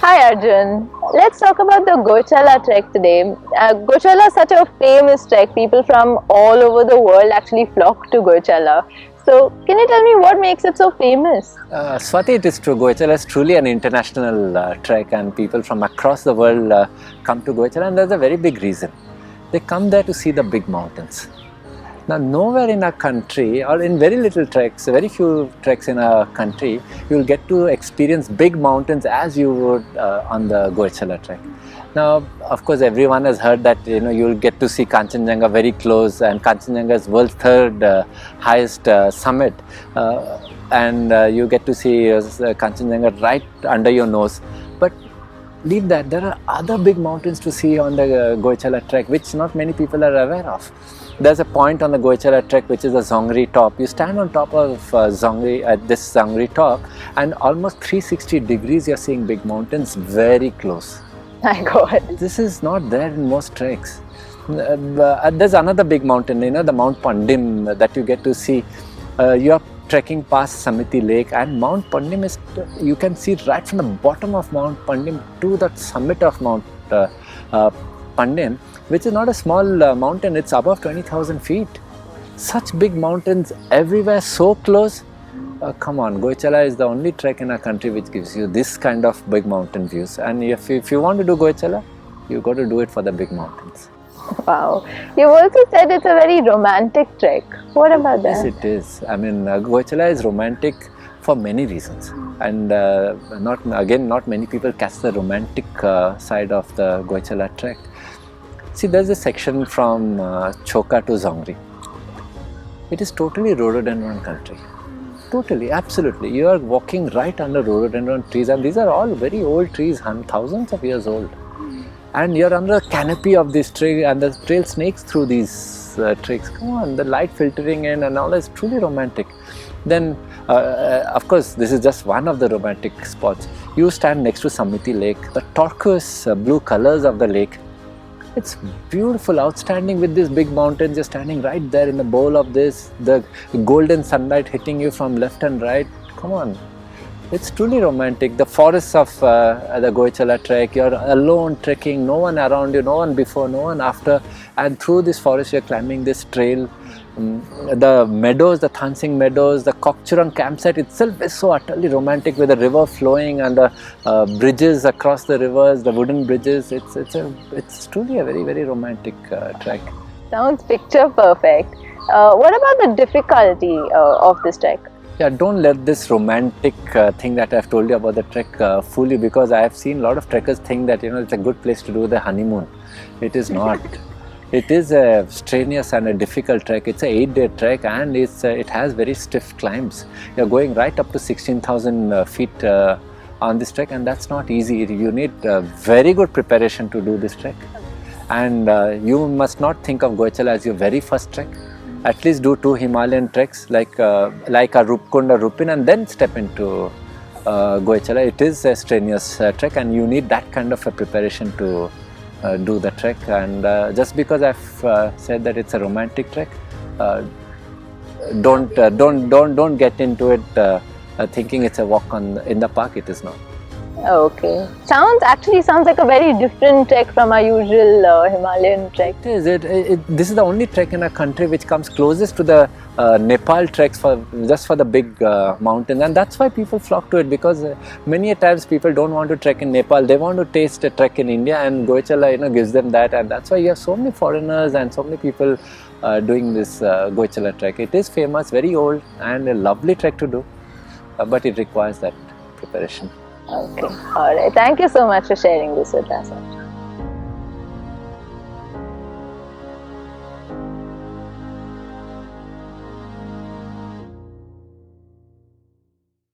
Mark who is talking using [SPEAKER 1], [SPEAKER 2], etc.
[SPEAKER 1] Hi Arjun, let's talk about the Goechala trek today. Goechala is such a famous trek. People from all over the world actually flock to Goechala. So, can you tell me what makes it so famous?
[SPEAKER 2] Swati, it is true. Goechala is truly an international trek, and people from across the world come to Goechala, and there's a very big reason. They come there to see the big mountains. Now, nowhere in our country, or in very little treks, very few treks in our country, you will get to experience big mountains as you would on the Goechala trek. Now, of course, everyone has heard that you will get to see Kanchenjunga very close, and Kanchenjunga is world's third highest summit, and you get to see Kanchenjunga right under your nose. But leave that, there are other big mountains to see on the Goechala trek, which not many people are aware of. There's a point on the Goechala trek which is the Dzongri top. You stand on top of Dzongri, at this Dzongri top, and almost 360 degrees you're seeing big mountains very close.
[SPEAKER 1] My God.
[SPEAKER 2] This is not there in most treks. There's another big mountain, the Mount Pandim that you get to see. You're trekking past Samiti Lake, and Mount Pandim is, you can see right from the bottom of Mount Pandim to the summit of Mount Pandim, which is not a small mountain, it's above 20,000 feet. Such big mountains everywhere, so close. Come on, Goechala is the only trek in our country which gives you this kind of big mountain views. And if you want to do Goechala, you've got to do it for the big mountains.
[SPEAKER 1] Wow. You also said it's a very romantic trek. What about that?
[SPEAKER 2] Yes, it is. I mean, Goechala is romantic for many reasons. And not many people catch the romantic side of the Goechala trek. See, there's a section from Tshoka to Dzongri. It is totally rhododendron country. Totally, absolutely. You are walking right under rhododendron trees, and these are all very old trees, thousands of years old. And you're under a canopy of this tree, and the trail snakes through these trees. Come on, the light filtering in and all is truly romantic. Then, of course, this is just one of the romantic spots. You stand next to Samiti Lake. The turquoise blue colors of the lake, it's beautiful, outstanding with these big mountains. You're standing right there in the bowl of this, the golden sunlight hitting you from left and right. Come on, it's truly romantic. The forests of the Goechala trek, you're alone trekking, no one around you, no one before, no one after, and through this forest you're climbing this trail. The meadows, the Thansing meadows, the Kokchurang campsite itself is so utterly romantic, with the river flowing and the bridges across the rivers, the wooden bridges. It's truly a very, very romantic trek.
[SPEAKER 1] Sounds picture perfect. What about the difficulty of this trek?
[SPEAKER 2] Yeah, don't let this romantic thing that I've told you about the trek fool you, because I have seen a lot of trekkers think that it's a good place to do the honeymoon. It is not. It is a strenuous and a difficult trek. It's an 8-day trek, and it has very stiff climbs. You're going right up to 16,000 feet on this trek, and that's not easy. You need very good preparation to do this trek. And you must not think of Goechala as your very first trek. At least do 2 Himalayan treks like a Rupkund or Rupin, and then step into Goechala. It is a strenuous trek, and you need that kind of a preparation to do the trek. And just because I've said that it's a romantic trek, don't get into it thinking it's a walk in the park. It is not.
[SPEAKER 1] Okay. Sounds like a very different trek from our usual Himalayan trek.
[SPEAKER 2] It is. This is the only trek in our country which comes closest to the Nepal treks just for the big mountains, and that's why people flock to it, because many a times people don't want to trek in Nepal. They want to taste a trek in India, and Goechala gives them that, and that's why you have so many foreigners and so many people doing this Goechala trek. It is famous, very old, and a lovely trek to do, but it requires that preparation.
[SPEAKER 1] Okay. All right. Thank you so much for sharing this with us.